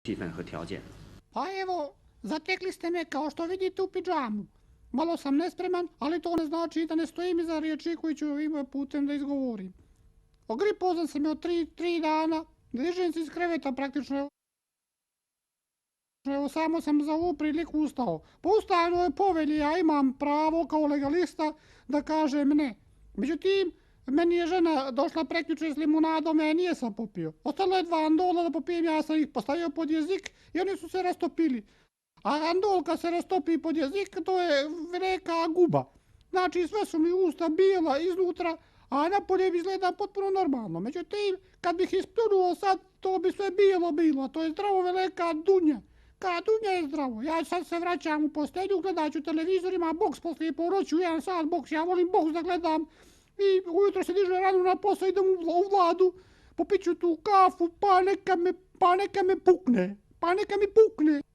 气氛和条件。 Pa evo, zatekli ste me kao što vidite u pidžamu. Malo sam nespreman, ali to ne znači da ne stojim iza riječi koji ću ovim putem da izgovorim. Ogripozan sam je od 3 dana, dižem se iz kreveta praktično. Evo samo sam za ovu priliku ustao. Po ustavnoj povelji ja imam pravo kao legalista da kažem ne. Međutim, meni je žena došla prekjuče s limunadom, ja nije sam popio. Ostalo je 2 andola da popijem, ja sam ih postavio pod jezik i oni su se rastopili. A andol kad se rastopi pod jezik, to je velika guba. Znači sve su mi usta bijela iznutra, a napolje izgleda potpuno normalno. Međutim, kad bih ispljunuo sad, to bi sve bijelo bilo. To je zdravo velika dunja. Kad dunja je zdravo. Ja sad se vraćam u postelju, gledat ću televizor, ima boks poslije po noći, u 1 sat boks. Ja volim boks da gledam. I ujutro se dižem rano na posao, idem u Vladu, popit ću tu kafu, pa neka me pukne.